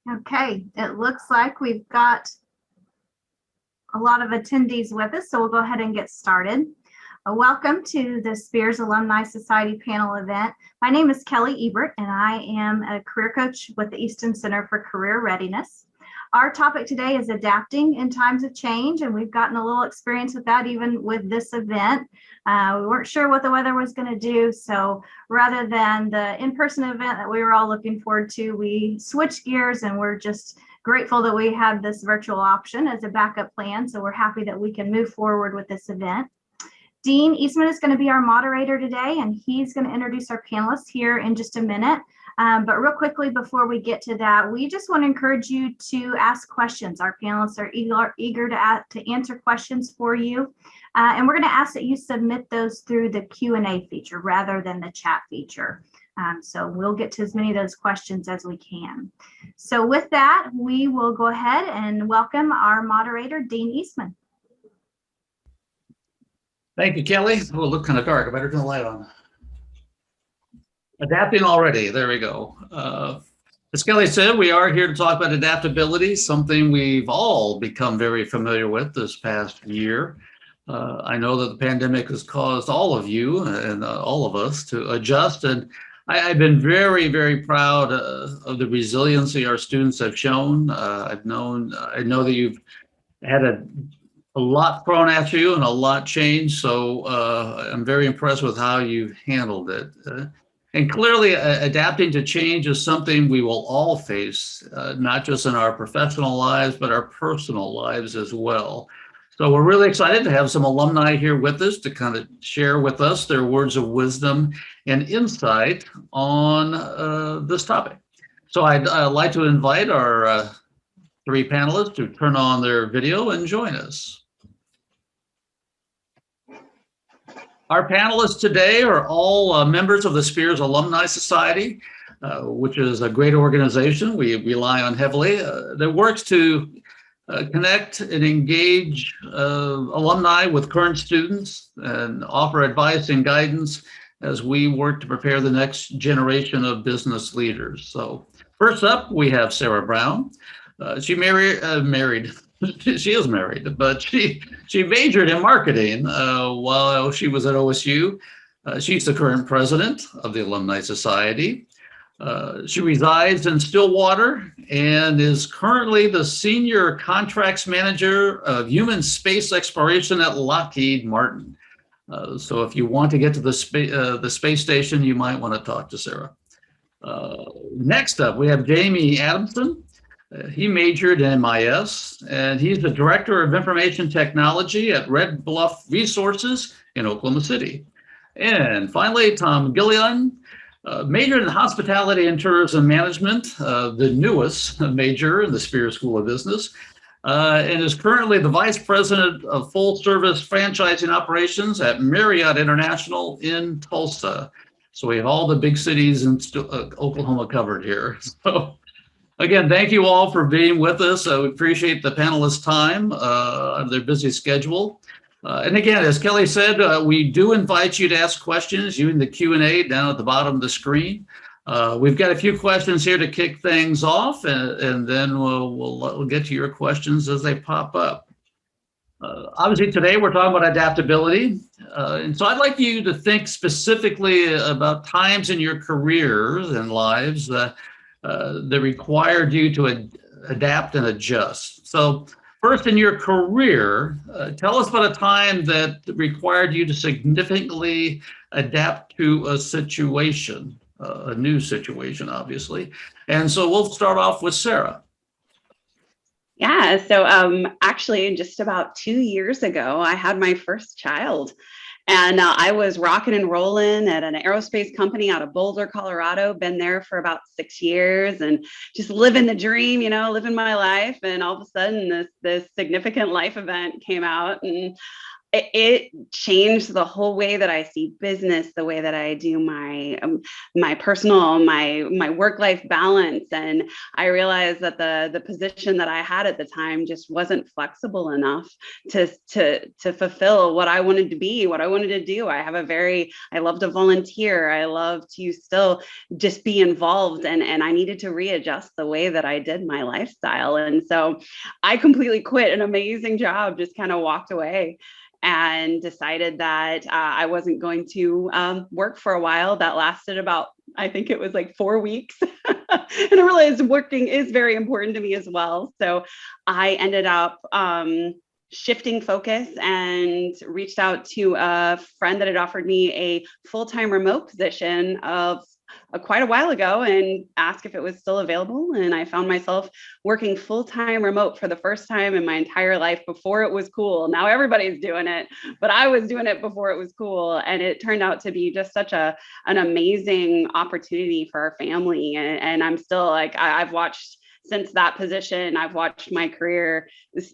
Okay, it looks like we've got a lot of attendees with us, so we'll go ahead and get started. Welcome to the Spears Alumni Society panel event. My name is Kelly Ebert, and I am a career coach with the Easton Center for Career Readiness. Our topic today is adapting in times of change, and we've gotten a little experience with that even with this event. We weren't sure what the weather was going to do, so rather than the in-person event that we were all looking forward to, we switched gears, and we're just grateful that we have this virtual option as a backup plan. So we're happy that we can move forward with this event. Dean Eastman is going to be our moderator today, and he's going to introduce our panelists here in just a minute. But real quickly, before we get to that, we just want to encourage you to ask questions. Our panelists are eager to answer questions for you. And we're going to ask that you submit those through the Q&A feature rather than the chat feature. So we'll get to as many of those questions as we can. So with that, we will go ahead and welcome our moderator, Dean Eastman. Thank you, Kelly. Oh, it looked kind of dark. I better turn the light on. Adapting already. There we go. As Kelly said, we are here to talk about adaptability, something we've all become very familiar with this past year. I know that the pandemic has caused all of you and all of us to adjust, and I've been very, very proud of the resiliency our students have shown. I know that you've had a lot thrown at you and a lot changed, so I'm very impressed with how you've handled it. And clearly, adapting to change is something we will all face, not just in our professional lives, but our personal lives as well. So we're really excited to have some alumni here with us to kind of share with us their words of wisdom and insight on this topic. So I'd like to invite our three panelists to turn on their video and join us. Our panelists today are all members of the Spears Alumni Society, which is a great organization we rely on heavily that works to connect and engage alumni with current students and offer advice and guidance as we work to prepare the next generation of business leaders. So first up, we have Sarah Brown. She married. She is married, but she majored in marketing while she was at OSU. She's the current president of the Alumni Society. She resides in Stillwater and is currently the senior contracts manager of human space exploration at Lockheed Martin. So if you want to get to the space station, you might want to talk to Sarah. Next up, we have Jamie Adamson. He majored in MIS, and he's the Director of Information Technology at Red Bluff Resources in Oklahoma City. And finally, Tom Gillian majored in Hospitality and Tourism Management, the newest major in the Spears School of Business, and is currently the Vice President of Full Service Franchising Operations at Marriott International in Tulsa. So we have all the big cities in Oklahoma covered here. So again, thank you all for being with us. We appreciate the panelists' time on their busy schedule. And again, as Kelly said, we do invite you to ask questions using the Q&A down at the bottom of the screen. We've got a few questions here to kick things off, and then we'll get to your questions as they pop up. Obviously, today we're talking about adaptability. And so I'd like you to think specifically about times in your careers and lives that required you to adapt and adjust. So first, in your career, tell us about a time that required you to significantly adapt to a situation, a new situation, obviously. And so we'll start off with Sarah. Yeah, so actually just about 2 years ago, I had my first child. And I was rocking and rolling at an aerospace company out of Boulder, Colorado, been there for about 6 years and just living the dream, living my life. And all of a sudden this significant life event came out, and it changed the whole way that I see business, the way that I do my personal, my work-life balance. And I realized that the position that I had at the time just wasn't flexible enough to fulfill what I wanted to be, what I wanted to do. I love to volunteer. I love to still just be involved, and I needed to readjust the way that I did my lifestyle. And so I completely quit an amazing job, just kind of walked away and decided that I wasn't going to work for a while. That lasted about, I think it was like 4 weeks. And I realized working is very important to me as well. So I ended up shifting focus and reached out to a friend that had offered me a full-time remote position of quite a while ago and asked if it was still available. And I found myself working full-time remote for the first time in my entire life before it was cool. Now everybody's doing it, but I was doing it before it was cool. And it turned out to be just such an amazing opportunity for our family. And I'm still like, I've watched since that position, I've watched my career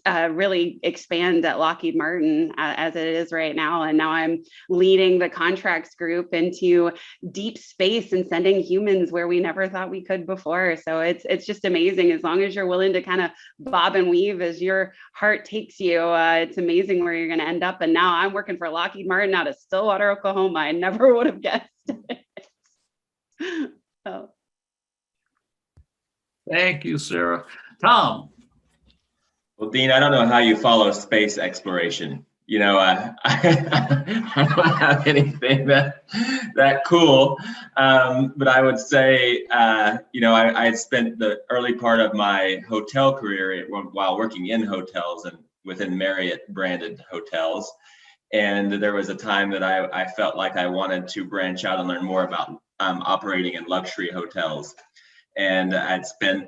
really expand at Lockheed Martin as it is right now. And now I'm leading the contracts group into deep space and sending humans where we never thought we could before. So it's just amazing. As long as you're willing to kind of bob and weave as your heart takes you, it's amazing where you're going to end up. And now I'm working for Lockheed Martin out of Stillwater, Oklahoma. I never would have guessed it. So. Thank you, Sarah. Tom. Well, Dean, I don't know how you follow space exploration. You know, I don't have anything that cool, but I would say, you know, I had spent the early part of my hotel career while working in hotels and within Marriott branded hotels. And there was a time that I felt like I wanted to branch out and learn more about operating in luxury hotels. And I've been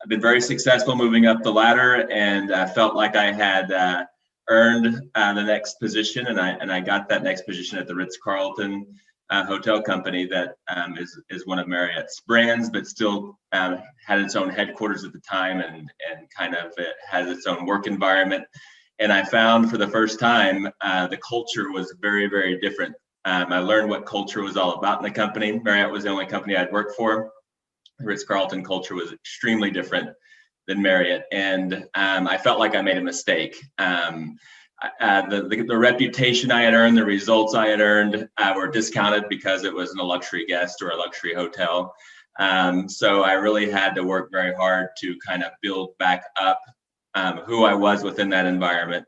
very successful moving up the ladder, and I felt like I had earned the next position, and I got that next position at the Ritz-Carlton hotel company that is one of Marriott's brands, but still had its own headquarters at the time, and kind of it has its own work environment. And I found for the first time the culture was very, very different. I learned what culture was all about in the company. Marriott was the only company I'd worked for. The Ritz-Carlton culture was extremely different than Marriott, and I felt like I made a mistake. The reputation I had earned, the results I had earned were discounted because it wasn't a luxury guest or a luxury hotel. So I really had to work very hard to kind of build back up who I was within that environment.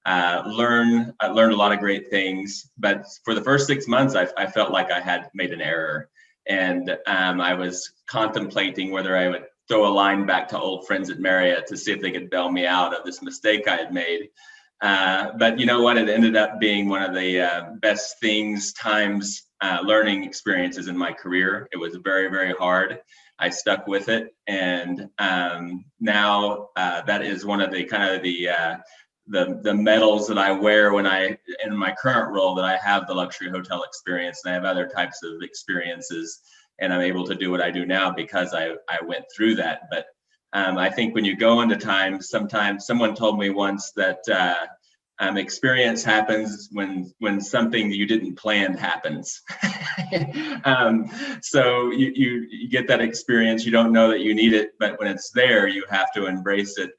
I learned a lot of great things, but for the first 6 months, I felt like I had made an error. And I was contemplating whether I would throw a line back to old friends at Marriott to see if they could bail me out of this mistake I had made. But you know what? It ended up being one of the best learning experiences in my career. It was very, very hard. I stuck with it. And now that is one of the kind of the medals that I wear when in my current role, that I have the luxury hotel experience and I have other types of experiences, and I'm able to do what I do now because I went through that. But I think when you go into time, sometimes someone told me once that experience happens when something you didn't plan happens. So you get that experience, you don't know that you need it, but when it's there, you have to embrace it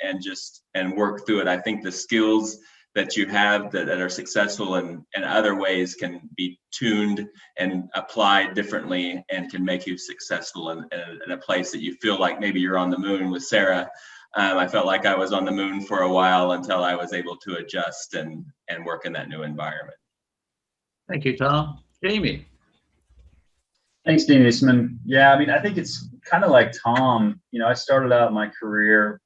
and work through it. I think the skills that you have that are successful in other ways can be tuned and applied differently and can make you successful in a place that you feel like maybe you're on the moon with Sarah. I felt like I was on the moon for a while until I was able to adjust and work in that new environment. Thank you, Tom. Jamie. Thanks, Dean Eastman. Yeah, I mean, I think it's kind of like Tom. You know, I started out my career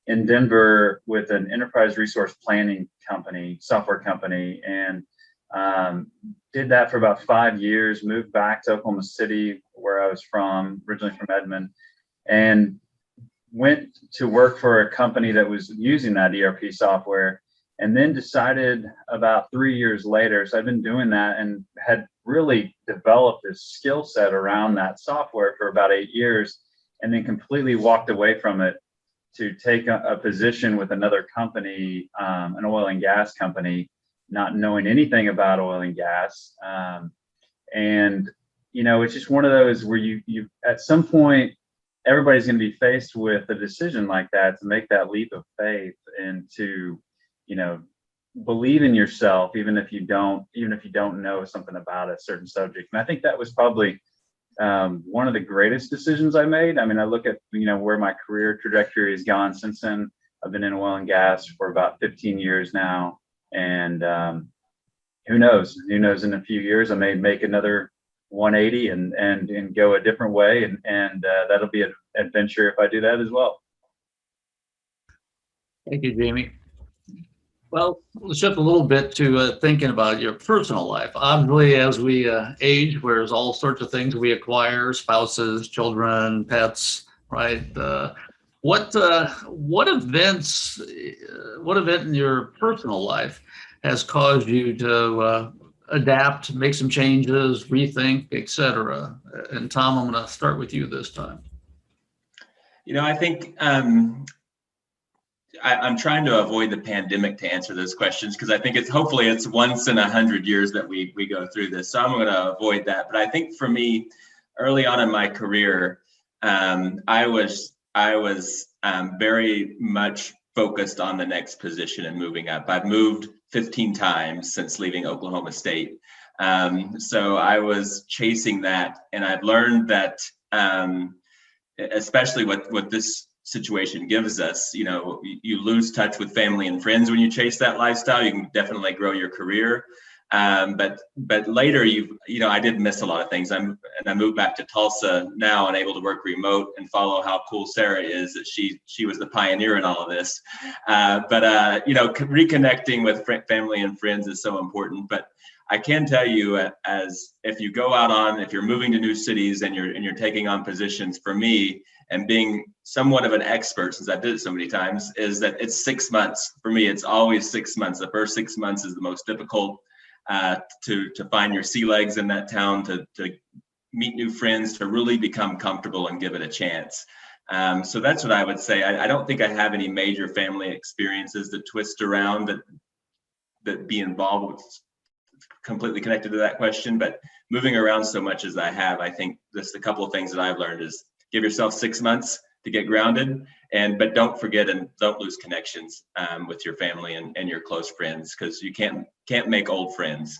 in Denver with an enterprise resource planning company, software company, and did that for about 5 years, moved back to Oklahoma City, where I was from, originally from Edmond, and went to work for a company that was using that ERP software, and then decided about 3 years later, so I've been doing that and had really developed this skill set around that software for about 8 years, and then completely walked away from it to take a position with another company, an oil and gas company, not knowing anything about oil and gas. And, it's just one of those where you at some point, everybody's going to be faced with a decision like that, to make that leap of faith and to, believe in yourself, even if you don't know something about a certain subject. And I think that was probably one of the greatest decisions I made. I mean, I look at, where my career trajectory has gone since then. I've been in oil and gas for about 15 years now. And who knows in a few years, I may make another 180 and go a different way. And that'll be an adventure if I do that as well. Thank you, Jamie. Well, let's shift a little bit to thinking about your personal life. Obviously, as we age, there's all sorts of things we acquire: spouses, children, pets, right? What event in your personal life has caused you to adapt, make some changes, rethink, etc.? And Tom, I'm going to start with you this time. I think I'm trying to avoid the pandemic to answer those questions, because I think hopefully it's once in 100 years that we go through this. So I'm going to avoid that. But I think for me, early on in my career, I was very much focused on the next position and moving up. I've moved 15 times since leaving Oklahoma State. So I was chasing that, and I've learned that, especially what this situation gives us, you lose touch with family and friends when you chase that lifestyle. You can definitely grow your career. But later I did miss a lot of things. I moved back to Tulsa now and able to work remote and follow how cool Sarah is, that she was the pioneer in all of this. But reconnecting with family and friends is so important. But I can tell you, as if you go out if you're moving to new cities and you're taking on positions, for me, and being somewhat of an expert, since I've did it so many times, is that it's 6 months. For me, it's always 6 months. The first 6 months is the most difficult, to find your sea legs in that town, to meet new friends, to really become comfortable and give it a chance. So that's what I would say. I don't think I have any major family experiences that twist around that be involved with, completely connected to that question. But moving around so much as I have, I think just a couple of things that I've learned is give yourself 6 months to get grounded, but don't forget and don't lose connections with your family and your close friends, because you can't make old friends.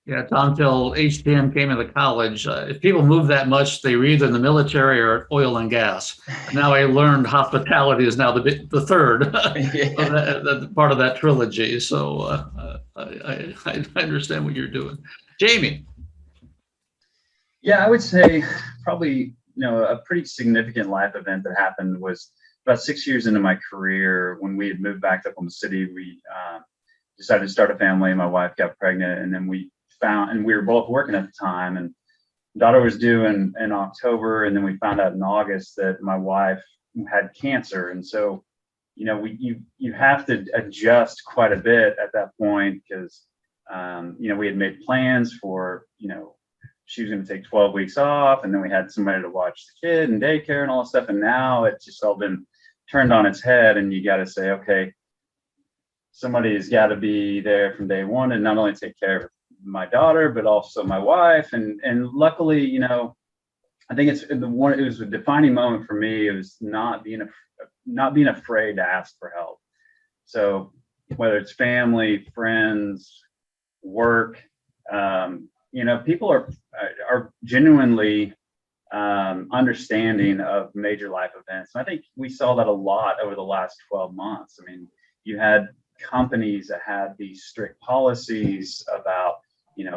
Yeah, Tom, till HTM came into college, if people move that much, they were either in the military or oil and gas. Now I learned hospitality is now the third the part of that trilogy. So I understand what you're doing. Jamie. Yeah, I would say probably, a pretty significant life event that happened was about 6 years into my career. When we had moved back to Oklahoma City, we decided to start a family. My wife got pregnant, and then we were both working at the time, and daughter was due in October. And then we found out in August that my wife had cancer. And so, you have to adjust quite a bit at that point, because, we had made plans for, she was going to take 12 weeks off, and then we had somebody to watch the kid and daycare and all that stuff. And now it's just all been turned on its head, and you got to say, okay, somebody's got to be there from day one and not only take care of my daughter, but also my wife. And luckily, I think it was a defining moment for me. It was not being afraid to ask for help. So whether it's family, friends, work, people are genuinely understanding of major life events. And I think we saw that a lot over the last 12 months. I mean, you had companies that had these strict policies about,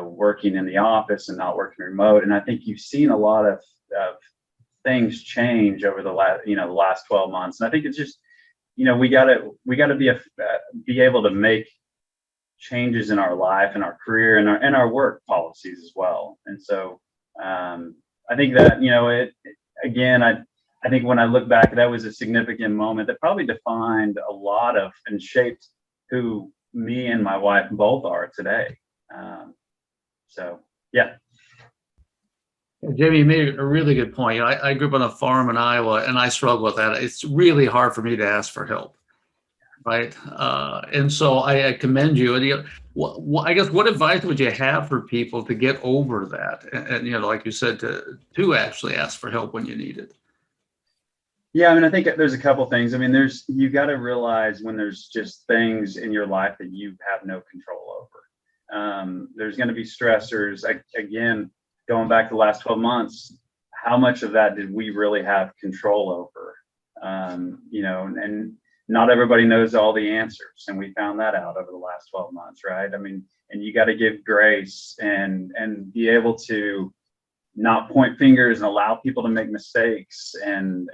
working in the office and not working remote. And I think you've seen a lot of things change over the last 12 months. And I think it's just, we gotta be able to make changes in our life and our career and our work policies as well. And so I think that, I think when I look back, that was a significant moment that probably defined a lot of and shaped who me and my wife both are today. So, yeah. Jamie, you made a really good point. I grew up on a farm in Iowa, and I struggle with that. It's really hard for me to ask for help. right? And so I commend you. And I guess what advice would you have for people to get over that? And like you said, to actually ask for help when you need it. Yeah, I mean, I think there's a couple things. I mean, you got to realize when there's just things in your life that you have no control over. There's going to be stressors. Again, going back to the last 12 months, how much of that did we really have control over? And not everybody knows all the answers, and we found that out over the last 12 months, right? I mean, and you got to give grace and be able to not point fingers and allow people to make mistakes and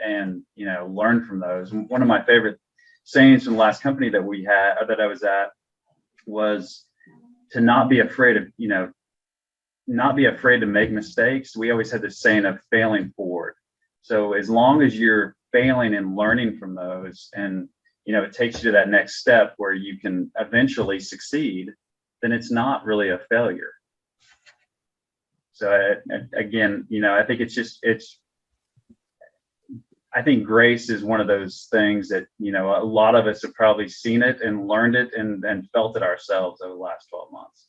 learn from those. One of my favorite sayings from the last company that I was at was to not be afraid of not be afraid to make mistakes. We always had this saying of failing forward. So as long as you're failing and learning from those, and it takes you to that next step where you can eventually succeed, then it's not really a failure. So again, I think I think grace is one of those things that, a lot of us have probably seen it and learned it and felt it ourselves over the last 12 months.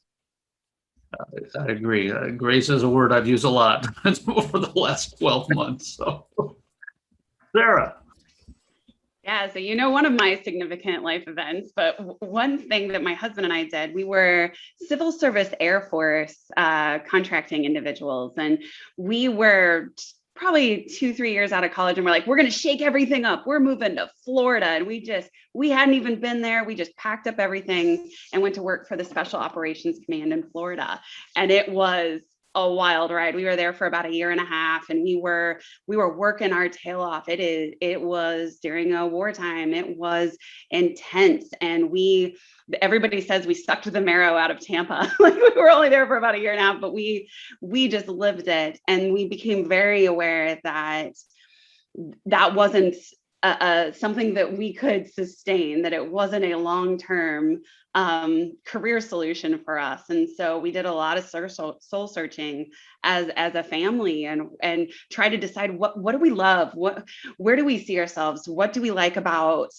I agree. Grace is a word I've used a lot over the last 12 months. So, Sarah. Yeah, so one of my significant life events, but one thing that my husband and I did, we were civil service Air Force contracting individuals, and we were probably 2-3 years out of college, and we're like, we're going to shake everything up. We're moving to Florida, and we hadn't even been there. We just packed up everything and went to work for the Special Operations Command in Florida, and it was a wild ride. We were there for about 1.5 years, and we were working our tail off. It was during a wartime. It was intense, and everybody says we sucked the marrow out of Tampa. Like, we were only there for about 1.5 years, but we just lived it, and we became very aware that wasn't something that we could sustain, that it wasn't a long-term career solution for us. And so we did a lot of soul searching as a family, and try to decide what do we love, where do we see ourselves, what do we like about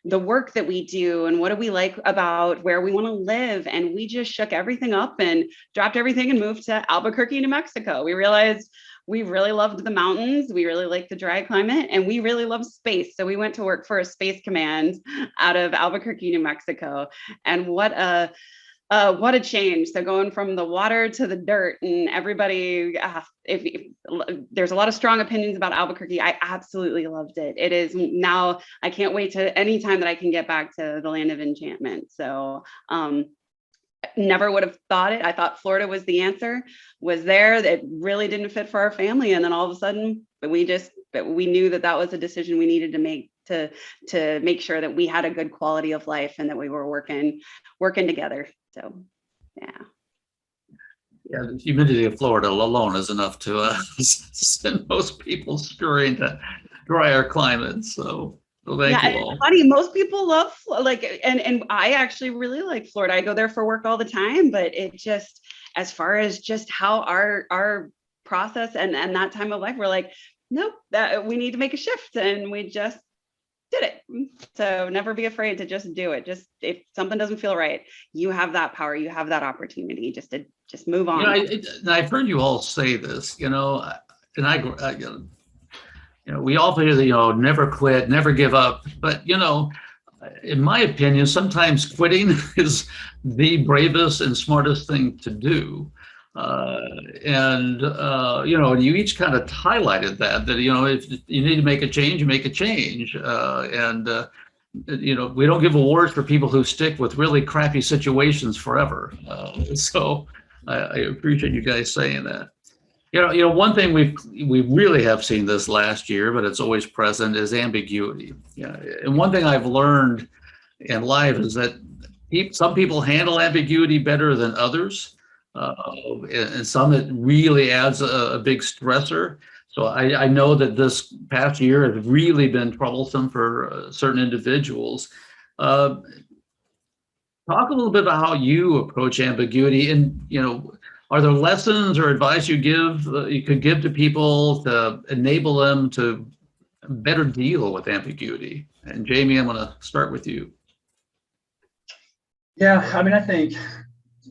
the work that we do, and what do we like about where we want to live. And we just shook everything up and dropped everything and moved to Albuquerque, New Mexico. We realized we really loved the mountains, we really liked the dry climate, and we really loved space. So we went to work for a space command out of Albuquerque, New Mexico. And what a change. So going from the water to the dirt, and everybody, there's a lot of strong opinions about Albuquerque. I absolutely loved it. It is now, I can't wait to any time that I can get back to the land of enchantment. So, never would have thought it. I thought Florida was the answer, was there. It really didn't fit for our family. And then all of a sudden, we knew that was a decision we needed to make to make sure that we had a good quality of life and that we were working together. So, yeah. Yeah, the humidity of Florida alone is enough to send most people scurrying to drier climates. So thank you all. It's funny, most people love and I actually really like Florida. I go there for work all the time, but it just, as far as just how our process and that time of life, we're like, nope, that we need to make a shift, and we just did it. So never be afraid to just do it. Just if something doesn't feel right, you have that power, you have that opportunity just to move on. I've heard you all say this, and we all hear never quit, never give up. But, in my opinion, sometimes quitting is the bravest and smartest thing to do. And you each kind of highlighted that if you need to make a change, you make a change. We don't give awards for people who stick with really crappy situations forever. So I appreciate you guys saying that. One thing we really have seen this last year, but it's always present, is ambiguity. Yeah, and one thing I've learned in life is that some people handle ambiguity better than others, and some it really adds a big stressor. So I know that this past year has really been troublesome for certain individuals. Talk a little bit about how you approach ambiguity, and are there lessons or advice you could give to people to enable them to better deal with ambiguity? And Jamie, I'm going to start with you. Yeah, I mean, I think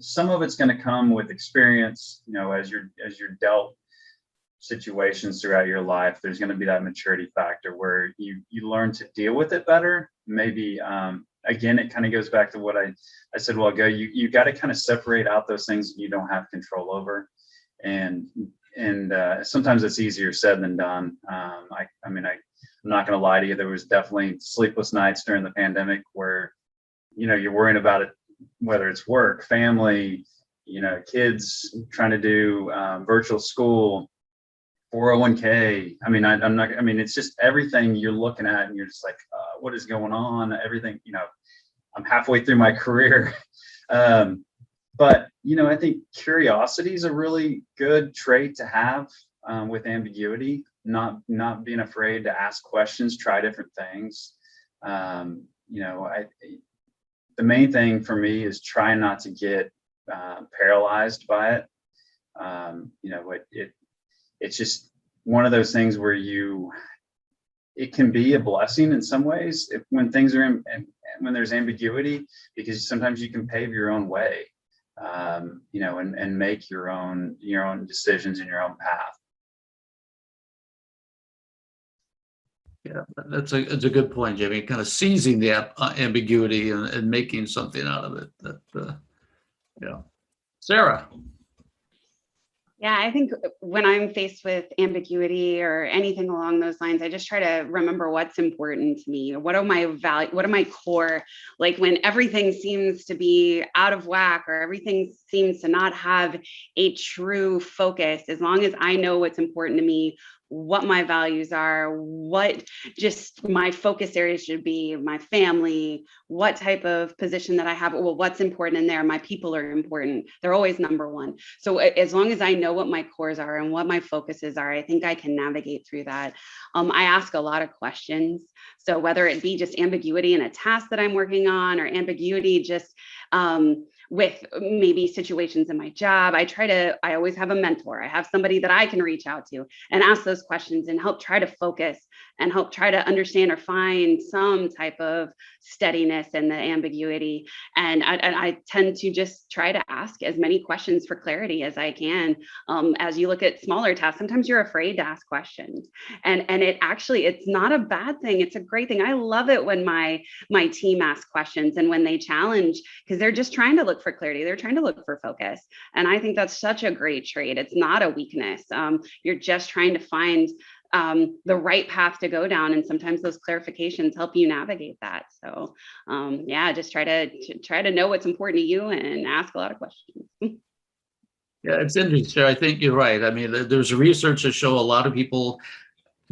some of it's going to come with experience. As you're dealt situations throughout your life, there's going to be that maturity factor where you learn to deal with it better. Maybe again, it kind of goes back to what I said a while ago. You got to kind of separate out those things you don't have control over, and sometimes it's easier said than done. I'm not going to lie to you. There was definitely sleepless nights during the pandemic where you're worrying about it, whether it's work, family, kids, trying to do virtual school, 401k. It's just everything you're looking at and you're just like, what is going on? Everything, I'm halfway through my career. But I think curiosity is a really good trait to have with ambiguity, not being afraid to ask questions, try different things. The main thing for me is try not to get paralyzed by it. It's just one of those things where it can be a blessing in some ways when things are when there's ambiguity, because sometimes you can pave your own way, and make your own decisions in your own path. Yeah, it's a good point, Jamie. Kind of seizing the ambiguity and making something out of it. Sarah. Yeah, I think when I'm faced with ambiguity or anything along those lines, I just try to remember what's important to me. What are my values? What are my core? Like when everything seems to be out of whack or everything seems to not have a true focus, as long as I know what's important to me, what my values are, what just my focus areas should be, my family, what type of position that I have, well, what's important in there, my people are important. They're always number one. So as long as I know what my cores are and what my focuses are, I think I can navigate through that. I ask a lot of questions. So whether it be just ambiguity in a task that I'm working on or ambiguity just with maybe situations in my job, I always have a mentor. I have somebody that I can reach out to and ask those questions and help try to focus and help try to understand or find some type of steadiness in the ambiguity. And I tend to just try to ask as many questions for clarity as I can. As you look at smaller tasks, sometimes you're afraid to ask questions. And it's not a bad thing. It's a great thing. I love it when my team asks questions and when they challenge, because they're just trying to look for clarity. They're trying to look for focus. And I think that's such a great trait. It's not a weakness. You're just trying to find the right path to go down. And sometimes those clarifications help you navigate that. So just try to know what's important to you and ask a lot of questions. Yeah, it's interesting. I think you're right. I mean, there's research that show a lot of people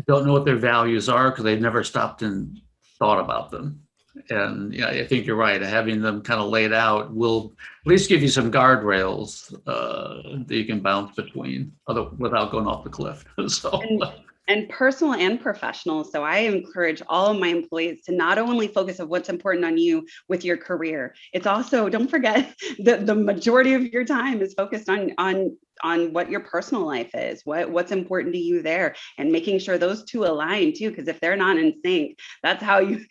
don't know what their values are because they've never stopped and thought about them. And yeah, I think you're right. Having them kind of laid out will at least give you some guardrails that you can bounce between without going off the cliff. And personal and professional. So I encourage all of my employees to not only focus on what's important on you with your career, it's also, don't forget that the majority of your time is focused on what your personal life is, what's important to you there, and making sure those two align too. Because if they're not in sync, that's how you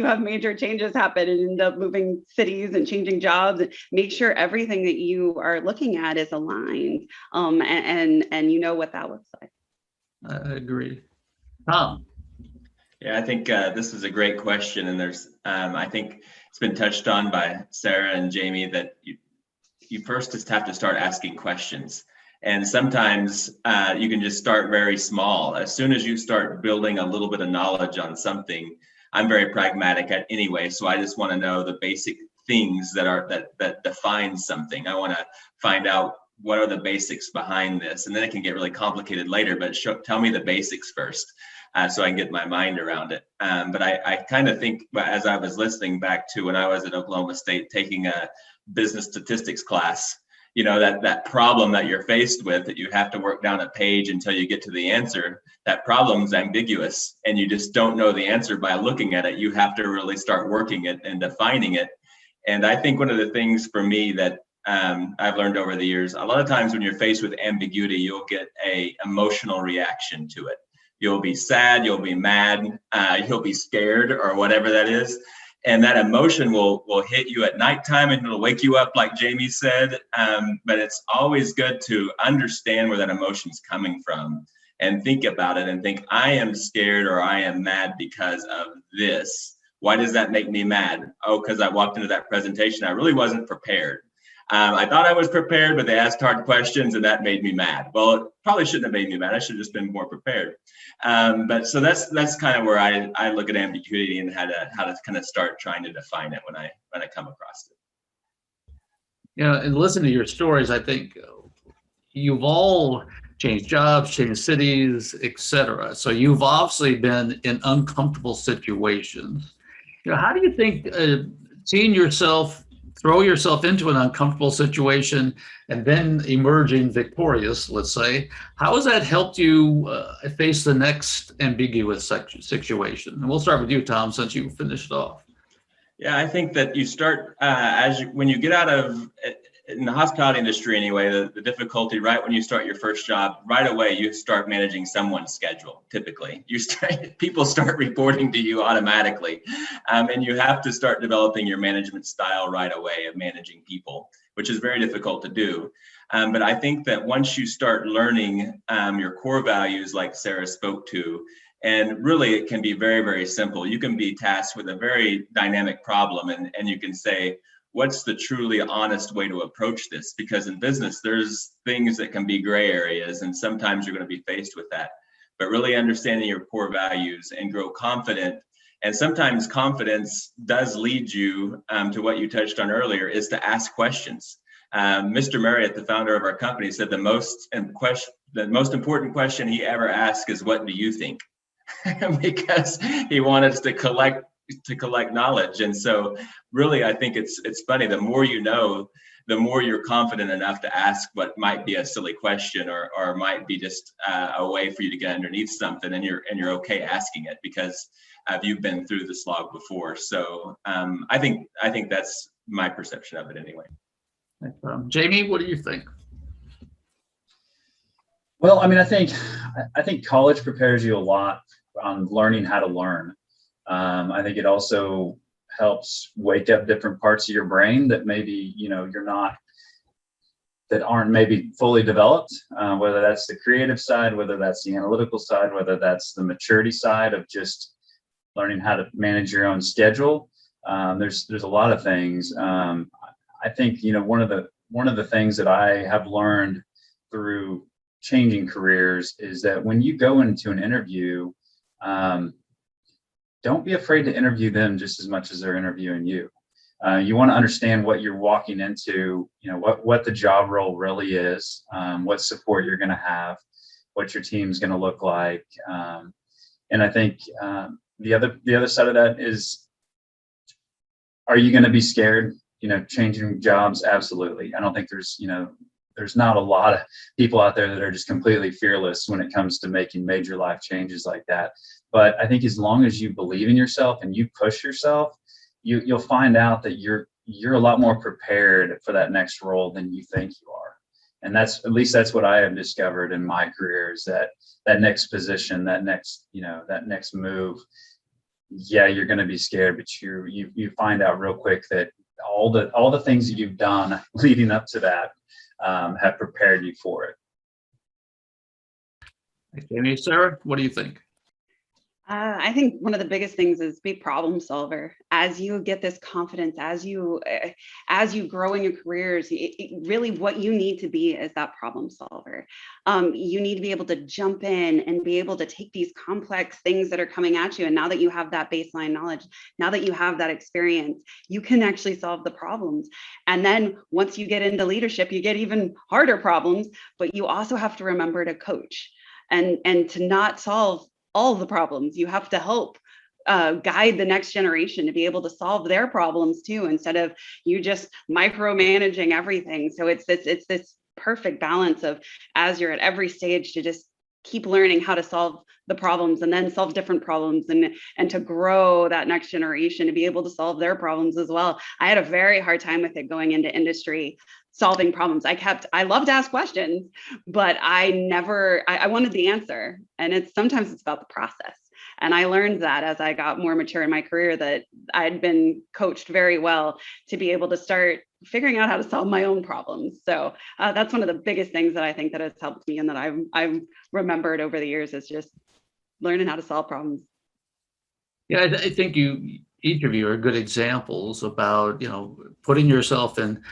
have major changes happen and end up moving cities and changing jobs. And make sure everything that you are looking at is aligned, and you know what that looks like. I agree. Tom. Yeah, I think this is a great question, and there's I think it's been touched on by Sarah and Jamie that you first just have to start asking questions. And sometimes you can just start very small. As soon as you start building a little bit of knowledge on something, I'm very pragmatic anyway, so I just want to know the basic things that define something. I want to find out what are the basics behind this, and then it can get really complicated later, but tell me the basics first so I can get my mind around it. But I kind of think, as I was listening back to when I was at Oklahoma State taking a business statistics class, that problem that you're faced with, that you have to work down a page until you get to the answer, that problem's ambiguous and you just don't know the answer by looking at it. You have to really start working it and defining it. And I think one of the things for me that I've learned over the years, a lot of times when you're faced with ambiguity, you'll get a emotional reaction to it. You'll be sad, you'll be mad, you'll be scared, or whatever that is. And that emotion will hit you at nighttime and it'll wake you up, like Jamie said. But it's always good to understand where that emotion's coming from and think about it and think, I am scared or I am mad because of this. Why does that make me mad? Oh, because I walked into that presentation, I really wasn't prepared. I thought I was prepared, but they asked hard questions and that made me mad. Well, it probably shouldn't have made me mad. I should have just been more prepared. But so that's kind of where I look at ambiguity and how to kind of start trying to define it when I come across it. Yeah, and listen to your stories. I think you've all changed jobs, changed cities, etc. So you've obviously been in uncomfortable situations. How do you think seeing yourself throw yourself into an uncomfortable situation and then emerging victorious, let's say, how has that helped you face the next ambiguous situation? And we'll start with you, Tom, since you finished off. Yeah, I think that you start when you get out of, in the hospitality industry anyway, the difficulty right when you start your first job, right away you start managing someone's schedule. Typically, people start reporting to you automatically, and you have to start developing your management style right away of managing people, which is very difficult to do. But I think that once you start learning your core values, like Sarah spoke to, and really it can be very, very simple. You can be tasked with a very dynamic problem and you can say, what's the truly honest way to approach this? Because in business, there's things that can be gray areas, and sometimes you're going to be faced with that. But really understanding your core values and grow confident. And sometimes confidence does lead you to what you touched on earlier, is to ask questions. Mr. Marriott, the founder of our company, said the most important question he ever asked is, what do you think? Because he wanted us to collect knowledge. And so really, I think it's funny, the more you know, the more you're confident enough to ask what might be a silly question or might be just a way for you to get underneath something, and you're okay asking it because you've been through the slog before. So I think that's my perception of it anyway. Jamie, what do you think? Well, I mean, I think college prepares you a lot on learning how to learn. I think it also helps wake up different parts of your brain that maybe, that aren't maybe fully developed, whether that's the creative side, whether that's the analytical side, whether that's the maturity side of just learning how to manage your own schedule. There's a lot of things. I think, one of the things that I have learned through changing careers is that when you go into an interview, don't be afraid to interview them just as much as they're interviewing you. You want to understand what you're walking into, what the job role really is, what support you're going to have, what your team's going to look like. And I think the other side of that is, are you going to be scared? Changing jobs? Absolutely. I don't think there's not a lot of people out there that are just completely fearless when it comes to making major life changes like that. But I think as long as you believe in yourself and you push yourself, you'll find out that you're a lot more prepared for that next role than you think you are. And that's what I have discovered in my career, is that next position, that next move. Yeah, you're going to be scared, but you find out real quick that all the things that you've done leading up to that have prepared you for it. Jamie, Sarah, what do you think? I think one of the biggest things is be problem solver. As you get this confidence, as you grow in your careers, really what you need to be is that problem solver. You need to be able to jump in and be able to take these complex things that are coming at you. And now that you have that baseline knowledge, now that you have that experience, you can actually solve the problems. And then once you get into leadership, you get even harder problems, but you also have to remember to coach and to not solve all the problems. You have to help guide the next generation to be able to solve their problems too, instead of you just micromanaging everything. So it's this perfect balance of, as you're at every stage, to just keep learning how to solve the problems and then solve different problems and to grow that next generation to be able to solve their problems as well. I had a very hard time with it going into industry. solving problems. I love to ask questions, but I wanted the answer. And sometimes it's about the process. And I learned that as I got more mature in my career, that I'd been coached very well to be able to start figuring out how to solve my own problems. So that's one of the biggest things that I think that has helped me and that I've remembered over the years, is just learning how to solve problems. Yeah, I think each of you are good examples about, putting yourself in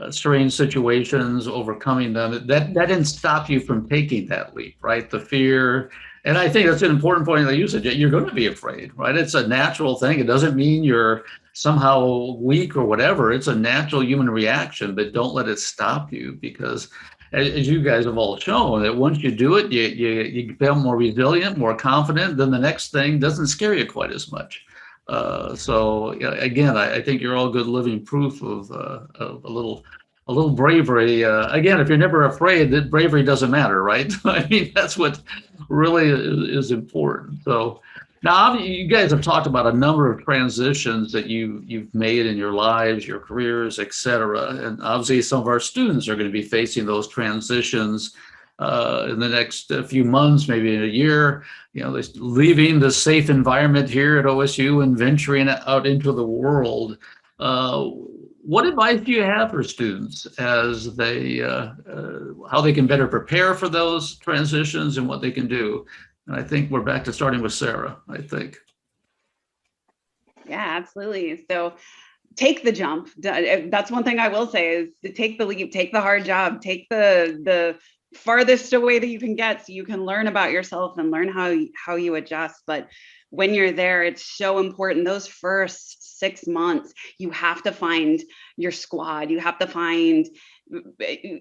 strange situations, overcoming them. That didn't stop you from taking that leap, right? The fear. And I think that's an important point that you said. You're going to be afraid, right? It's a natural thing. It doesn't mean you're somehow weak or whatever. It's a natural human reaction, but don't let it stop you, because as you guys have all shown, that once you do it, you become more resilient, more confident. Then the next thing doesn't scare you quite as much. So again, I think you're all good living proof of a little bravery. Again, if you're never afraid, that bravery doesn't matter, right? I mean, that's what really is important. So now you guys have talked about a number of transitions that you've made in your lives, your careers, et cetera. And obviously some of our students are going to be facing those transitions in the next few months, maybe in a year, leaving the safe environment here at OSU and venturing out into the world. What advice do you have for students as they, how they can better prepare for those transitions and what they can do? And I think we're back to starting with Sarah, I think. Yeah, absolutely. So take the jump. That's one thing I will say, is to take the leap, take the hard job, take the farthest away that you can get, so you can learn about yourself and learn how you adjust. But when you're there, it's so important. Those first 6 months, you have to find your squad. You have to find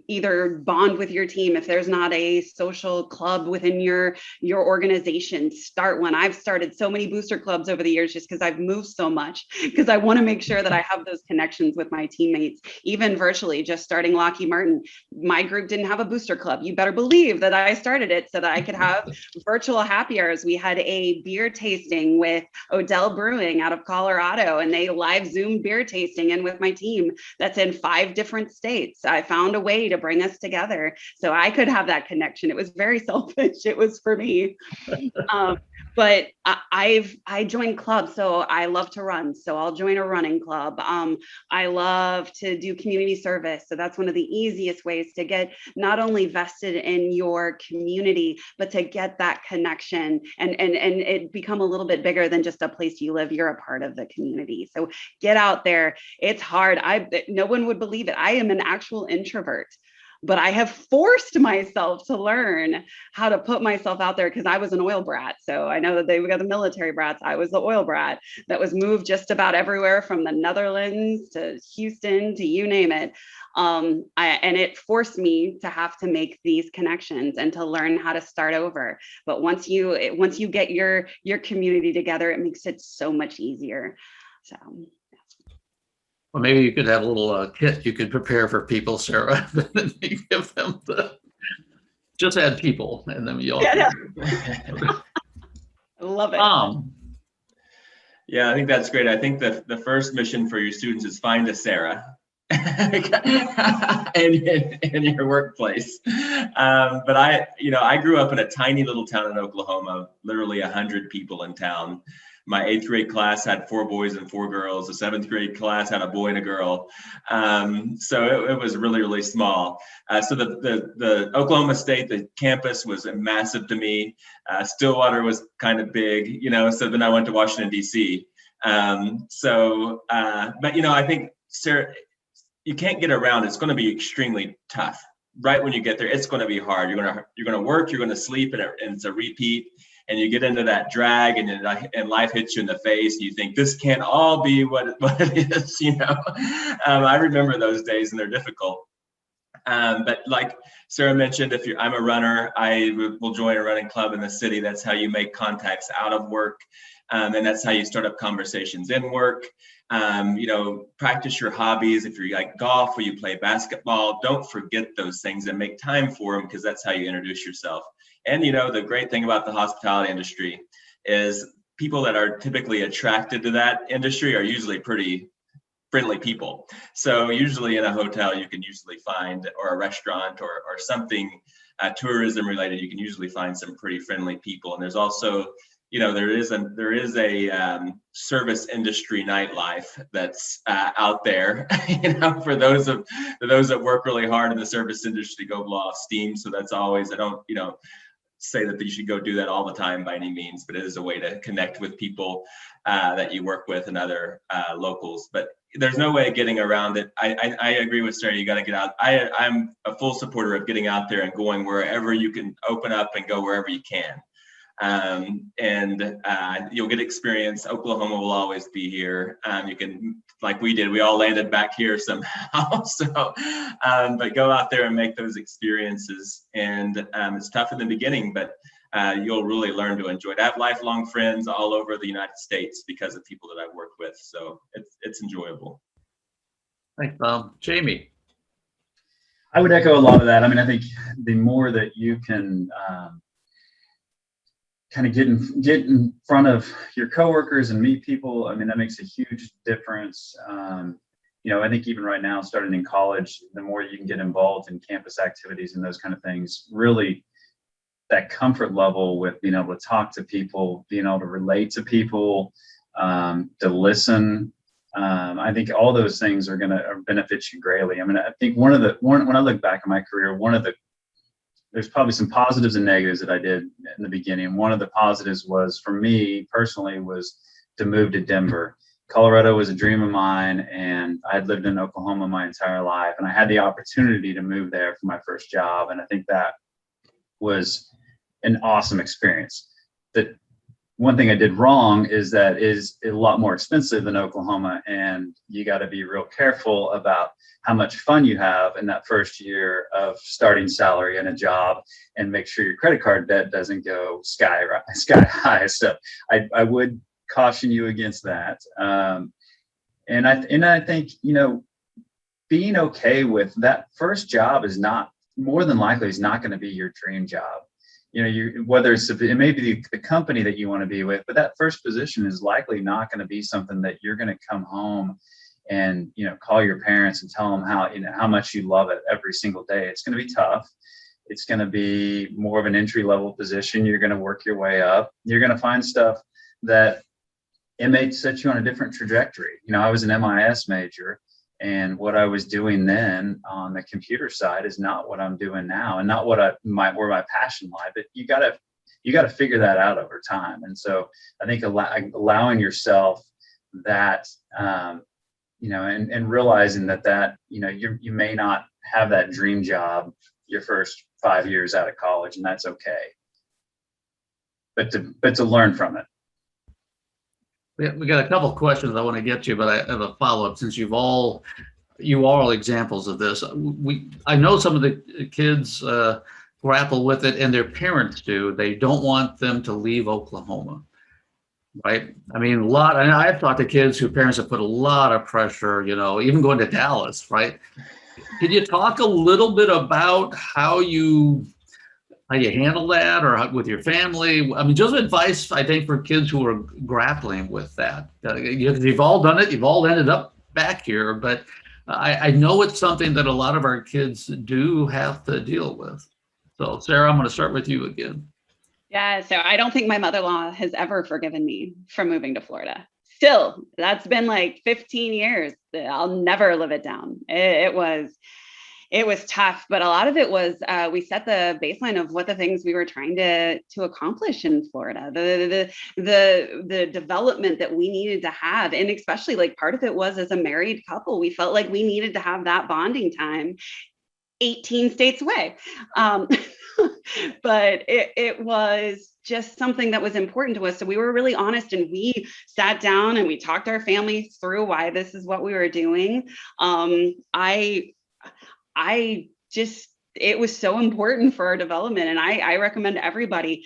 either bond with your team. If there's not a social club within your organization, start one. I've started so many booster clubs over the years just because I've moved so much, because I want to make sure that I have those connections with my teammates, even virtually. Just starting Lockheed Martin, my group didn't have a booster club. You better believe that I started it so that I could have virtual happy hours. We had a beer tasting with Odell Brewing out of Colorado, and they live Zoom beer tasting in with my team that's in 5 different states. I found a way to bring us together so I could have that connection. It was very selfish. It was for me. But I joined clubs. So I love to run. So I'll join a running club. I love to do community service. So that's one of the easiest ways to get not only vested in your community, but to get that connection and it become a little bit bigger than just a place you live. You're a part of the community. So get out there. It's hard. No one would believe it. I am an actual introvert, but I have forced myself to learn how to put myself out there, because I was an oil brat. So I know that we got the military brats. I was the oil brat that was moved just about everywhere, from the Netherlands to Houston to you name it. And it forced me to have to make these connections and to learn how to start over. But once you get your community together, it makes it so much easier. So. Well, maybe you could have a little kit you could prepare for people, Sarah. You give them just add people, and then you all. Yeah, I love it. Yeah, I think that's great. I think the first mission for your students is find a Sarah in your workplace. But I grew up in a tiny little town in Oklahoma, literally 100 people in town. My 8th grade class had 4 boys and 4 girls. The 7th grade class had a boy and a girl. So it was really, really small. So the Oklahoma State, the campus was massive to me. Stillwater was kind of big, so then I went to Washington, D.C. But I think, Sarah, you can't get around. It's going to be extremely tough. Right when you get there, it's going to be hard. You're going to work, you're going to sleep, and it's a repeat. And you get into that drag, and life hits you in the face, and you think this can't all be what it is, I remember those days, and they're difficult. But like Sarah mentioned, I'm a runner, I will join a running club in the city. That's how you make contacts out of work. And that's how you start up conversations in work. Practice your hobbies. If you like golf or you play basketball, don't forget those things and make time for them, because that's how you introduce yourself. And, the great thing about the hospitality industry is people that are typically attracted to that industry are usually pretty friendly people. So usually in a hotel, you can usually find, or a restaurant or something tourism related, you can usually find some pretty friendly people. And there's also, there is a service industry nightlife that's out there, for those that work really hard in the service industry, go blow off steam. So that's always, I don't, say that you should go do that all the time by any means, but it is a way to connect with people that you work with and other locals. But there's no way of getting around it. I agree with Sarah. You got to get out. I'm a full supporter of getting out there and going wherever you can, open up and go wherever you can. You'll get experience. Oklahoma will always be here. You can, like we did, we all landed back here somehow. So, but go out there and make those experiences. And it's tough in the beginning, but you'll really learn to enjoy it. I have lifelong friends all over the United States because of people that I've worked with. So it's enjoyable. Thanks, Jamie. I would echo a lot of that. I mean, I think the more that you can kind of get in front of your coworkers and meet people, I mean, that makes a huge difference. I think even right now, starting in college, the more you can get involved in campus activities and those kind of things, really that comfort level with being able to talk to people, being able to relate to people, to listen. I think all those things are going to benefit you greatly. I mean, I think when I look back at my career, there's probably some positives and negatives that I did in the beginning. One of the positives was, for me personally, was to move to Denver. Colorado was a dream of mine, and I had lived in Oklahoma my entire life, and I had the opportunity to move there for my first job. And I think that was an awesome experience. The one thing I did wrong is that is a lot more expensive than Oklahoma, and you got to be real careful about how much fun you have in that first year of starting salary in a job, and make sure your credit card debt doesn't go sky high. So I would caution you against that. And I think, being okay with that first job is not, more than likely, is not going to be your dream job. Whether it may be the company that you want to be with, but that first position is likely not going to be something that you're going to come home and call your parents and tell them how much you love it every single day. It's going to be tough. It's going to be more of an entry level position. You're going to work your way up. You're going to find stuff that it may set you on a different trajectory. I was an MIS major, and what I was doing then on the computer side is not what I'm doing now, and not where my passion lies. But you got to figure that out over time. And so I think allowing yourself that, and realizing that you may not have that dream job your first 5 years out of college, and that's okay. But to learn from it. We got a couple of questions I want to get to, but I have a follow-up, since you are all examples of this. I know some of the kids grapple with it, and their parents do. They don't want them to leave Oklahoma, right? I mean, and I've talked to kids whose parents have put a lot of pressure, even going to Dallas, right? Can you talk a little bit about how you handle that, or with your family? I mean, just advice, I think, for kids who are grappling with that. You've all done it. You've all ended up back here, but I know it's something that a lot of our kids do have to deal with. So, Sarah, I'm going to start with you again. Yeah, so I don't think my mother-in-law has ever forgiven me for moving to Florida. Still, that's been like 15 years. I'll never live it down. It was tough, but a lot of it was we set the baseline of what the things we were trying to accomplish in Florida, the development that we needed to have, and especially like part of it was, as a married couple, we felt like we needed to have that bonding time 18 states away. But it was just something that was important to us. So we were really honest, and we sat down and we talked our family through why this is what we were doing. It was so important for our development. And I recommend everybody,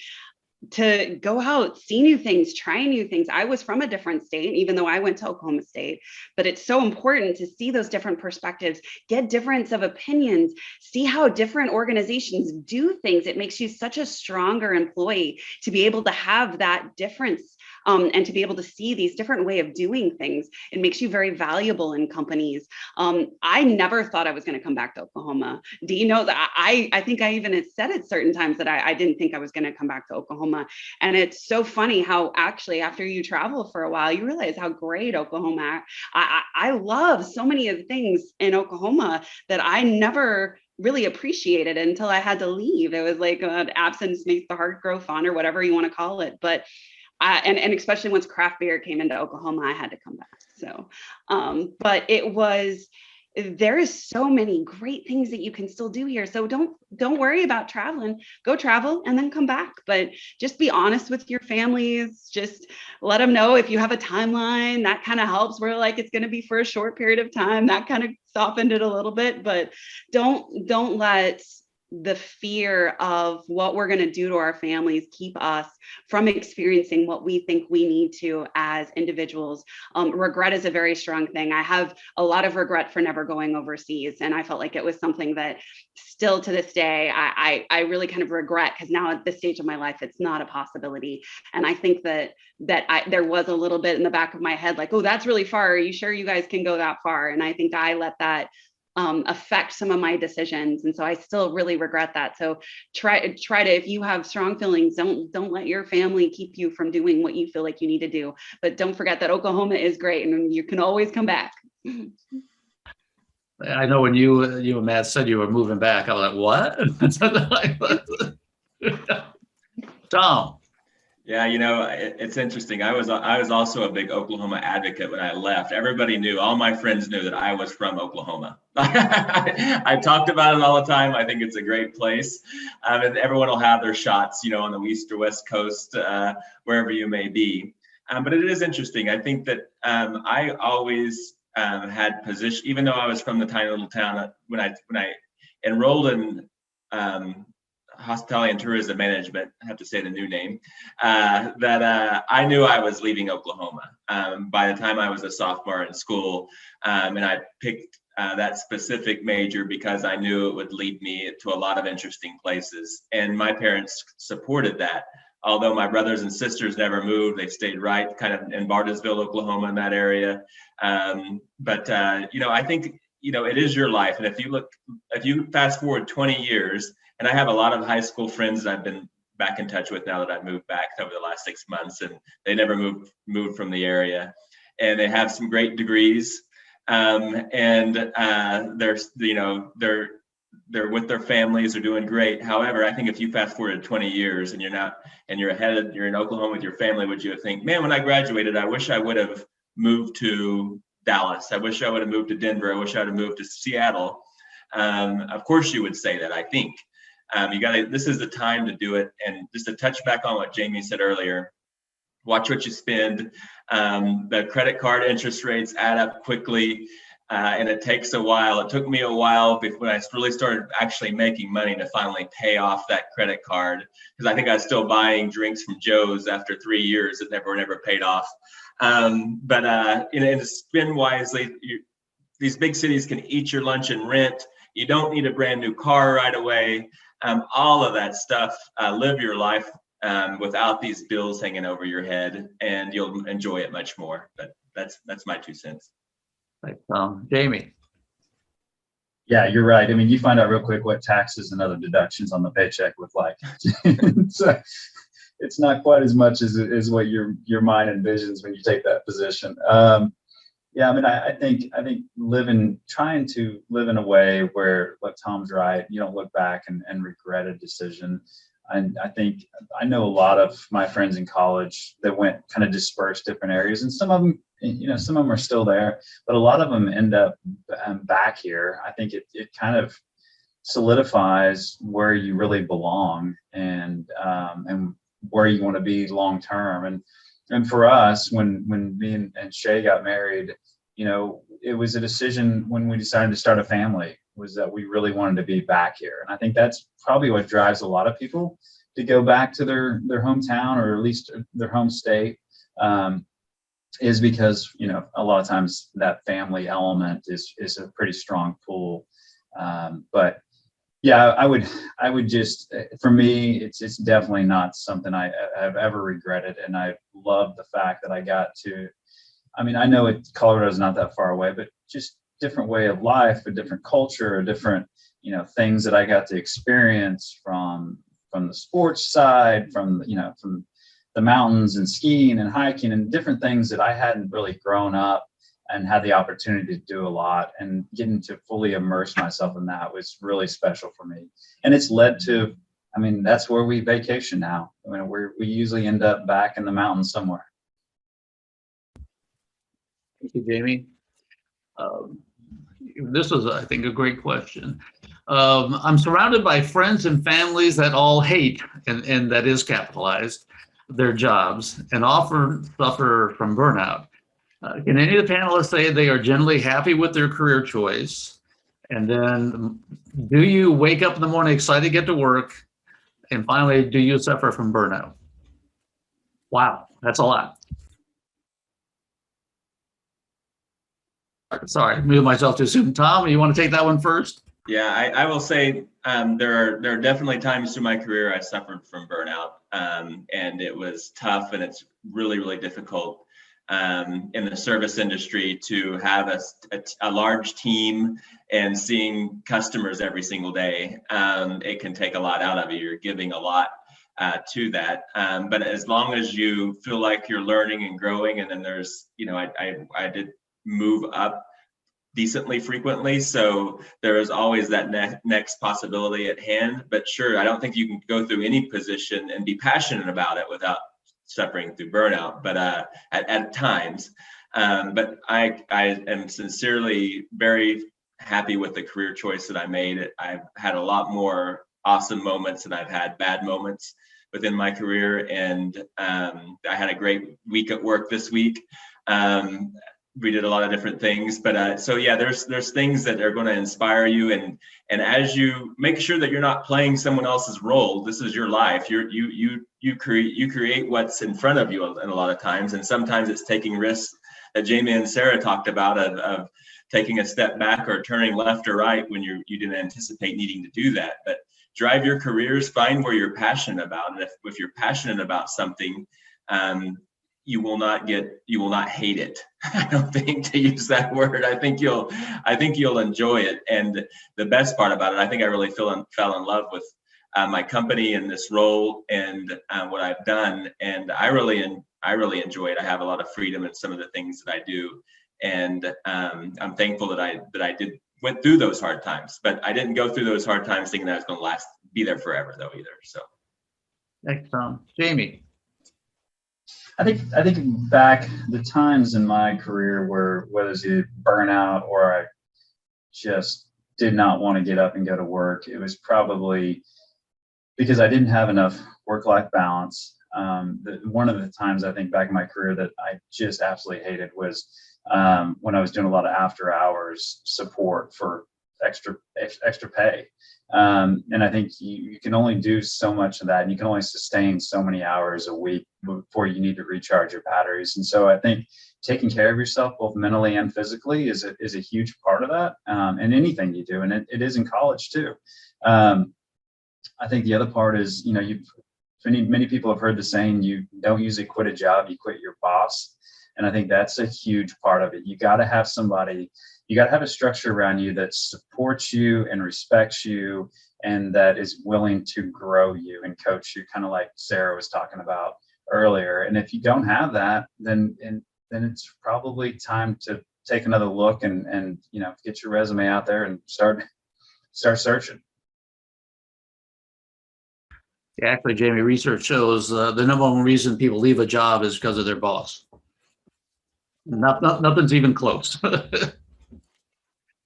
to go out, see new things, try new things. I was from a different state, even though I went to Oklahoma State, but it's so important to see those different perspectives, get difference of opinions, see how different organizations do things. It makes you such a stronger employee to be able to have that difference, and to be able to see these different way of doing things. It makes you very valuable in companies. I never thought I was going to come back to Oklahoma. Do you know that I think I even had said at certain times that I didn't think I was going to come back to Oklahoma. And it's so funny how actually after you travel for a while, you realize how great Oklahoma. I love so many of the things in Oklahoma that I never really appreciated until I had to leave. It was like absence makes the heart grow fond, or whatever you want to call it. But and especially once craft beer came into Oklahoma, I had to come back. So, but there is so many great things that you can still do here. So don't worry about traveling. Go travel and then come back. But just be honest with your families. Just let them know if you have a timeline. That kind of helps. Where like it's going to be for a short period of time. That kind of softened it a little bit. But don't let the fear of what we're going to do to our families keep us from experiencing what we think we need to as individuals. Regret is a very strong thing. I have a lot of regret for never going overseas, and I felt like it was something that still to this day I really kind of regret, because now at this stage of my life it's not a possibility. And I think that there was a little bit in the back of my head like, oh, that's really far, are you sure you guys can go that far? And I think I let that affect some of my decisions. And so I still really regret that. So try to, if you have strong feelings, don't let your family keep you from doing what you feel like you need to do. But don't forget that Oklahoma is great and you can always come back. I know when you and Matt said you were moving back, I was like, what? Tom. Yeah, it's interesting. I was also a big Oklahoma advocate when I left. Everybody knew, all my friends knew that I was from Oklahoma. I talked about it all the time. I think it's a great place. And everyone will have their shots, on the east or west coast, wherever you may be. But it is interesting. I think that I always had position, even though I was from the tiny little town, when I enrolled in hospitality and tourism management, I have to say the new name, that I knew I was leaving Oklahoma by the time I was a sophomore in school. And I picked that specific major because I knew it would lead me to a lot of interesting places. And my parents supported that. Although my brothers and sisters never moved, they stayed right kind of in Bartlesville, Oklahoma, in that area. But I think, it is your life. And if you fast forward 20 years, and I have a lot of high school friends that I've been back in touch with now that I've moved back over the last 6 months, and they never moved from the area, and they have some great degrees, and they're with their families, they're doing great. However, I think if you fast forward 20 years and you're in Oklahoma with your family, would you think, man, when I graduated, I wish I would have moved to Dallas. I wish I would have moved to Denver. I wish I would have moved to Seattle. Of course you would say that, I think. This is the time to do it. And just to touch back on what Jamie said earlier, watch what you spend. The credit card interest rates add up quickly, and it takes a while. It took me a while when I really started actually making money to finally pay off that credit card, because I think I was still buying drinks from Joe's after 3 years that never paid off. But to spend wisely, these big cities can eat your lunch and rent. You don't need a brand new car right away. All of that stuff. Live your life without these bills hanging over your head, and you'll enjoy it much more. But that's my 2 cents. Thanks, Jamie. Yeah, you're right. I mean, you find out real quick what taxes and other deductions on the paycheck look like. So it's not quite as much as what your mind envisions when you take that position. Yeah, I mean, I think trying to live in a way where, like Tom's right, you don't look back and regret a decision. And I think I know a lot of my friends in college that went kind of dispersed different areas, and some of them are still there, but a lot of them end up back here. I think it kind of solidifies where you really belong and where you want to be long term. And for us, when me and Shay got married, it was a decision when we decided to start a family, was that we really wanted to be back here. And I think that's probably what drives a lot of people to go back to their hometown, or at least their home state, is because, you know, a lot of times that family element is a pretty strong pull. But yeah, I would just, for me, it's definitely not something I've ever regretted. And I love the fact that I got to, I mean, I know Colorado is not that far away, but just different way of life, a different culture, a different, you know, things that I got to experience from the sports side, from, you know, from the mountains and skiing and hiking and different things that I hadn't really grown up and had the opportunity to do a lot, and getting to fully immerse myself in that was really special for me. And it's led to, I mean, that's where we vacation now. I mean, we usually end up back in the mountains somewhere. Thank you, Jamie. This is, I think, a great question. I'm surrounded by friends and families that all hate, and that is capitalized, their jobs and often suffer from burnout. Can any of the panelists say they are generally happy with their career choice? And then, do you wake up in the morning excited to get to work? And finally, do you suffer from burnout? Wow, that's a lot. Sorry, moved myself too soon. Tom, you want to take that one first? Yeah, I will say there are definitely times through my career I suffered from burnout, and it was tough, and it's really, really difficult in the service industry to have a large team and seeing customers every single day. It can take a lot out of you. You're giving a lot to that, but as long as you feel like you're learning and growing, and then there's, you know, I did move up decently frequently, so there is always that next possibility at hand. But sure, I don't think you can go through any position and be passionate about it without suffering through burnout, but at times. But I am sincerely very happy with the career choice that I made. I've had a lot more awesome moments than I've had bad moments within my career, and I had a great week at work this week. We did a lot of different things, but so yeah, there's things that are going to inspire you, and as you make sure that you're not playing someone else's role. This is your life. You create what's in front of you, and a lot of times, and sometimes it's taking risks that Jamie and Sarah talked about, of taking a step back or turning left or right when you didn't anticipate needing to do that. But drive your careers, find where you're passionate about, and if you're passionate about something, you will not hate it. I don't think, to use that word. I think you'll enjoy it. And the best part about it, I think I really fell in love with my company and this role, and what I've done. And I really enjoy it. I have a lot of freedom in some of the things that I do. And I'm thankful that I went through those hard times, but I didn't go through those hard times thinking that I was going to be there forever though either. So. Thanks, Tom. Jamie. I think back the times in my career where, whether it's either burnout or I just did not want to get up and go to work, it was probably because I didn't have enough work-life balance. One of the times I think back in my career that I just absolutely hated was when I was doing a lot of after-hours support for extra pay. And I think you can only do so much of that, and you can only sustain so many hours a week before you need to recharge your batteries. And so I think taking care of yourself, both mentally and physically, is a huge part of that, and anything you do, and it is in college too. I think the other part is, you know, many people have heard the saying, you don't usually quit a job, you quit your boss. And I think that's a huge part of it. You got to have somebody, you got to have a structure around you that supports you and respects you, and that is willing to grow you and coach you, kind of like Sarah was talking about earlier. And if you don't have that, then it's probably time to take another look and you know, get your resume out there and start searching. Yeah, actually, Jamie, research shows the number one reason people leave a job is because of their boss. Nothing's even close.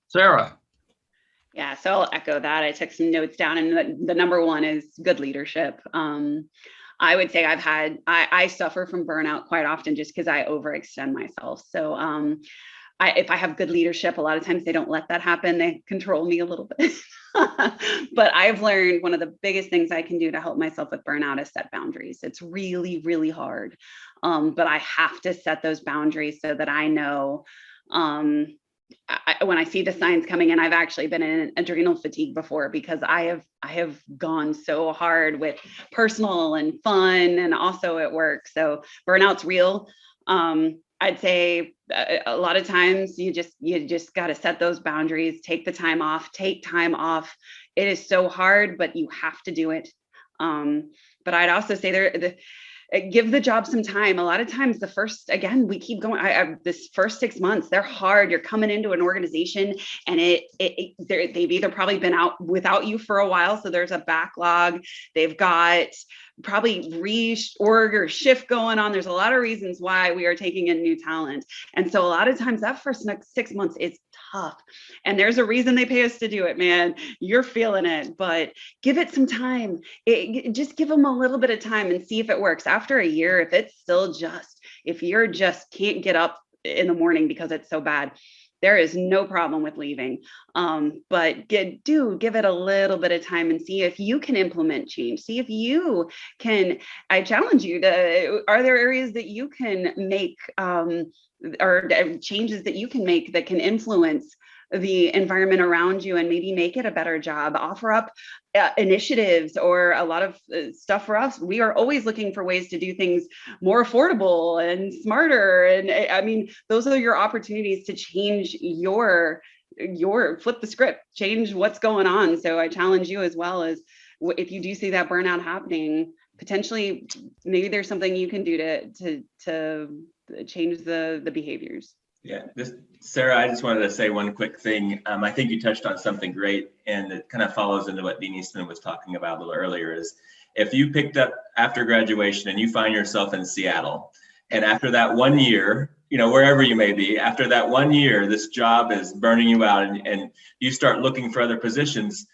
Sarah. Yeah, so I'll echo that. I took some notes down, and the number one is good leadership. I would say I suffer from burnout quite often just because I overextend myself. So if I have good leadership, a lot of times they don't let that happen. They control me a little bit. But I've learned one of the biggest things I can do to help myself with burnout is set boundaries. It's really, really hard. But I have to set those boundaries so that I know when I see the signs coming in. I've actually been in adrenal fatigue before because I have gone so hard with personal and fun and also at work. So burnout's real. I'd say a lot of times you just got to set those boundaries, take time off. It is so hard, but you have to do it. But I'd also say give the job some time. A lot of times we keep going. This first 6 months, they're hard. You're coming into an organization and they've either probably been out without you for a while. So there's a backlog. They've got probably reorg or shift going on. There's a lot of reasons why we are taking in new talent. And so a lot of times that first 6 months is tough. And there's a reason they pay us to do it, man. You're feeling it, but give it some time. Just give them a little bit of time and see if it works. After a year, if you're just can't get up in the morning because it's so bad, there is no problem with leaving. But give it a little bit of time and see if you can implement change. See if you can. I challenge you are there areas that you can make or changes that you can make that can influence the environment around you and maybe make it a better job? Offer up initiatives or a lot of stuff for us. We are always looking for ways to do things more affordable and smarter. And I mean, those are your opportunities to change your flip the script, change what's going on. So I challenge you as well as if you do see that burnout happening, potentially maybe there's something you can do to change the behaviors. Yeah, Sarah, I just wanted to say one quick thing. I think you touched on something great, and it kind of follows into what Dean Eastman was talking about a little earlier, is if you picked up after graduation and you find yourself in Seattle, and after that 1 year, wherever you may be, after that 1 year, this job is burning you out and you start looking for other positions,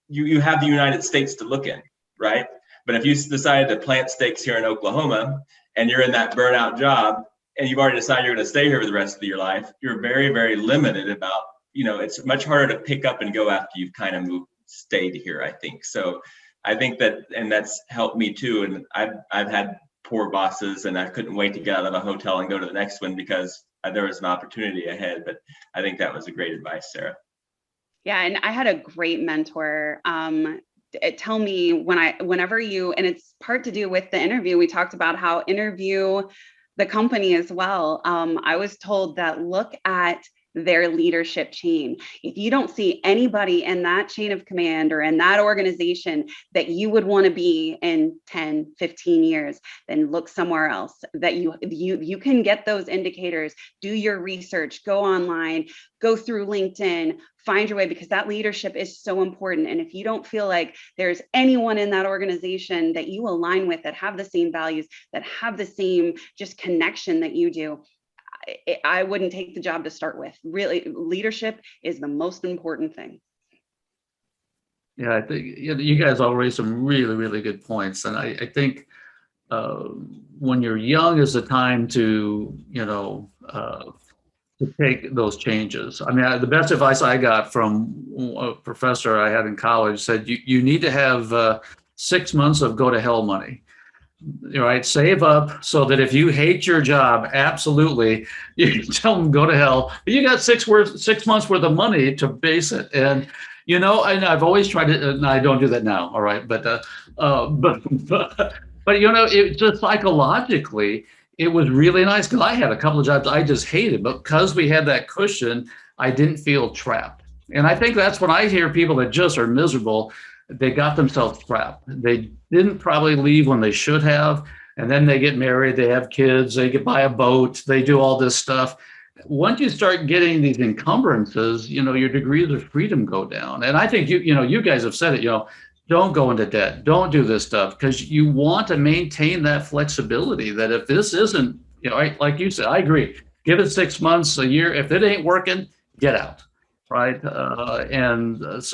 you have the United States to look in, right? But if you decided to plant stakes here in Oklahoma and you're in that burnout job, and you've already decided you're going to stay here for the rest of your life, you're very, very limited about, it's much harder to pick up and go after you've kind of stayed here, I think. So I think that's helped me too. And I've had poor bosses and I couldn't wait to get out of a hotel and go to the next one because there was an opportunity ahead. But I think that was a great advice, Sarah. Yeah, and I had a great mentor. Tell me whenever and it's part to do with the interview, we talked about how interview the company as well. I was told that look at their leadership chain. If you don't see anybody in that chain of command or in that organization that you would want to be in 10, 15 years, then look somewhere else. That you can get those indicators, do your research, go online, go through LinkedIn, find your way, because that leadership is so important. And if you don't feel like there's anyone in that organization that you align with, that have the same values, that have the same just connection that you do, I wouldn't take the job to start with. Really, leadership is the most important thing. Yeah, I think you guys all raised some really, really good points. And I think when you're young is the time to take those changes. I mean, the best advice I got from a professor I had in college said, you need to have 6 months of go to hell money. Right, save up so that if you hate your job, absolutely, you can tell them go to hell. But you got 6 months worth of money to base it, and and I've always tried to. And I don't do that now. All right, but it just psychologically, it was really nice because I had a couple of jobs I just hated, but because we had that cushion, I didn't feel trapped. And I think that's when I hear people that just are miserable. They got themselves trapped. They didn't probably leave when they should have. And then they get married, they have kids, they get buy a boat, they do all this stuff. Once you start getting these encumbrances, your degrees of freedom go down. And I think you guys have said it, don't go into debt, don't do this stuff, because you want to maintain that flexibility that if this isn't, like you said, I agree. Give it 6 months, a year. If it ain't working, get out. Right. But it's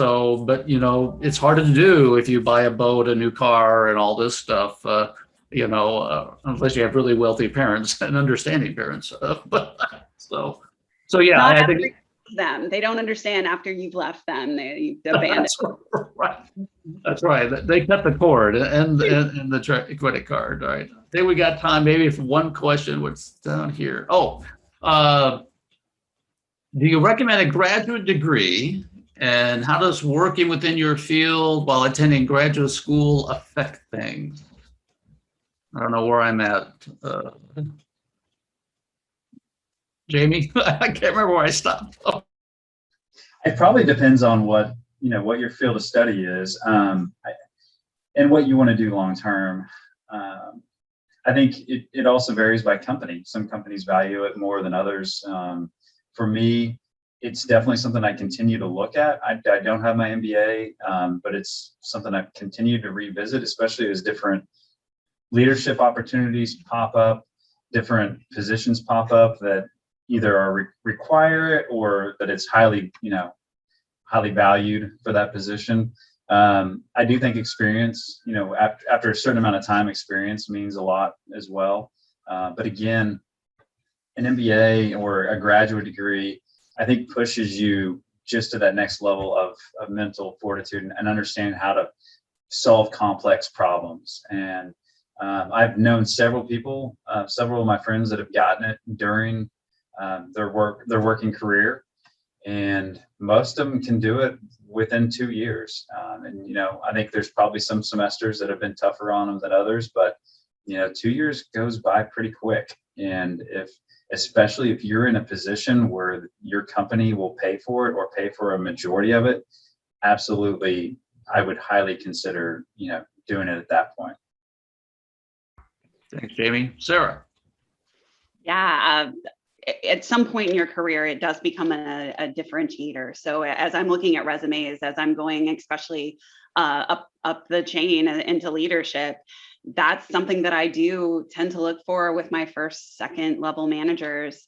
harder to do if you buy a boat, a new car and all this stuff, unless you have really wealthy parents and understanding parents. So yeah, Not I after think you leave them. They don't understand after you've left them. They abandon. that's right. That's right. They cut the cord and the credit card. Right. I think we got time maybe for one question. What's down here? Oh, do you recommend a graduate degree? And how does working within your field while attending graduate school affect things? I don't know where I'm at. Jamie, I can't remember where I stopped. It probably depends on what your field of study is, and what you want to do long term. I think it also varies by company. Some companies value it more than others. For me, it's definitely something I continue to look at. I don't have my MBA, but it's something I've continued to revisit, especially as different leadership opportunities pop up, different positions pop up that either are require it or that it's highly valued for that position. I do think experience, after a certain amount of time, experience means a lot as well. But again, an MBA or a graduate degree, I think pushes you just to that next level of mental fortitude and understanding how to solve complex problems. And I've known several people, several of my friends that have gotten it during their working career, and most of them can do it within 2 years. And I think there's probably some semesters that have been tougher on them than others, but 2 years goes by pretty quick. And especially if you're in a position where your company will pay for it or pay for a majority of it, absolutely, I would highly consider doing it at that point. Thanks, Jamie. Sarah. Yeah. At some point in your career, it does become a differentiator. So as I'm looking at resumes, as I'm going, especially up the chain into leadership, that's something that I do tend to look for with my first, second level managers,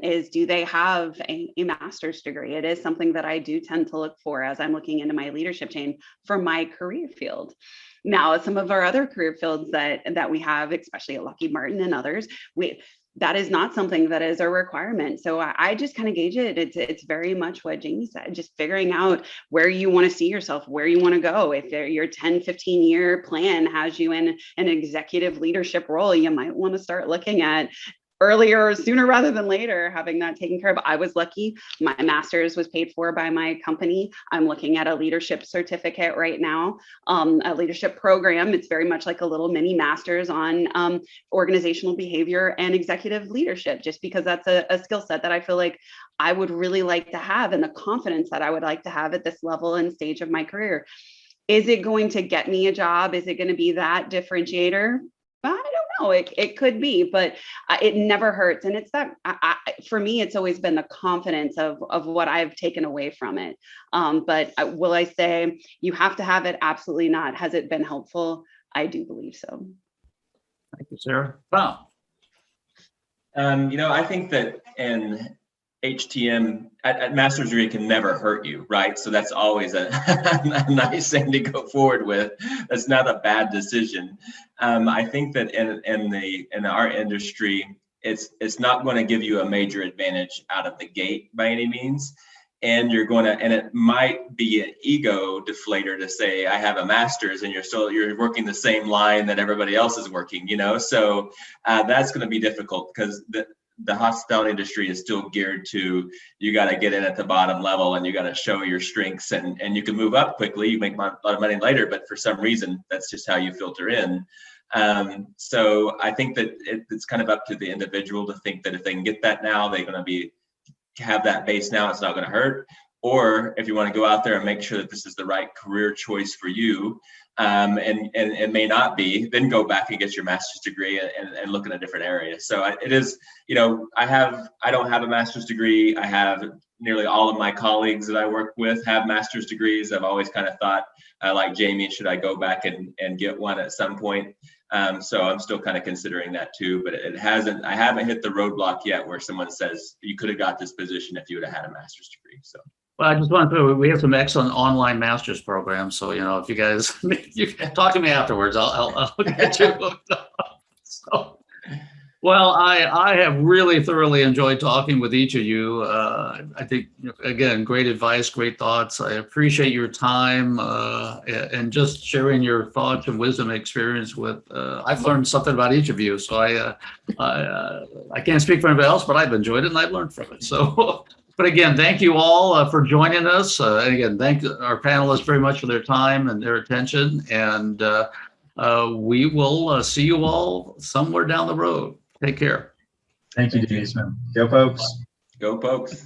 is do they have a master's degree? It is something that I do tend to look for as I'm looking into my leadership chain for my career field. Now, some of our other career fields that we have, especially at Lockheed Martin and others, that is not something that is a requirement. So I just kind of gauge it. It's very much what Jamie said, just figuring out where you want to see yourself, where you want to go. If your 10, 15 year plan has you in an executive leadership role, you might want to start looking at earlier, sooner rather than later, having that taken care of. I was lucky. My master's was paid for by my company. I'm looking at a leadership certificate right now, a leadership program. It's very much like a little mini master's on organizational behavior and executive leadership, just because that's a skill set that I feel like I would really like to have, and the confidence that I would like to have at this level and stage of my career. Is it going to get me a job? Is it going to be that differentiator? I don't know. It could be, but it never hurts. And it's that, for me, it's always been the confidence of what I've taken away from it. But will I say you have to have it? Absolutely not. Has it been helpful? I do believe so. Thank you, Sarah. Tom. I think that in HTM, a master's degree can never hurt you, right? So that's always a nice thing to go forward with. That's not a bad decision. I think that in our industry, it's not going to give you a major advantage out of the gate by any means. And it might be an ego deflator to say, I have a master's and you're working the same line that everybody else is working, so that's going to be difficult, because the hospitality industry is still geared to, you got to get in at the bottom level and you got to show your strengths, and you can move up quickly, you make a lot of money later, but for some reason, that's just how you filter in. So I think that it's kind of up to the individual to think that if they can get that now, they're going to have that base now, it's not going to hurt. Or if you want to go out there and make sure that this is the right career choice for you, and it may not be, then go back and get your master's degree and look in a different area. So it is, I don't have a master's degree. I have nearly all of my colleagues that I work with have master's degrees. I've always kind of thought, like Jamie, should I go back and get one at some point? So I'm still kind of considering that too, but I haven't hit the roadblock yet where someone says you could have got this position if you would have had a master's degree. So. Well, I just want to, we have some excellent online master's programs. So, if you guys, you can talk to me afterwards, I'll get you hooked up. So, Well, I have really thoroughly enjoyed talking with each of you. I think, again, great advice, great thoughts. I appreciate your time and just sharing your thoughts and wisdom and experience with. I've learned something about each of you, so I can't speak for anybody else, but I've enjoyed it and I've learned from it. So, but again, thank you all for joining us. And again, thank our panelists very much for their time and their attention. And we will see you all somewhere down the road. Take care. Thank you, Dean Eastman. Go, folks. Go, folks.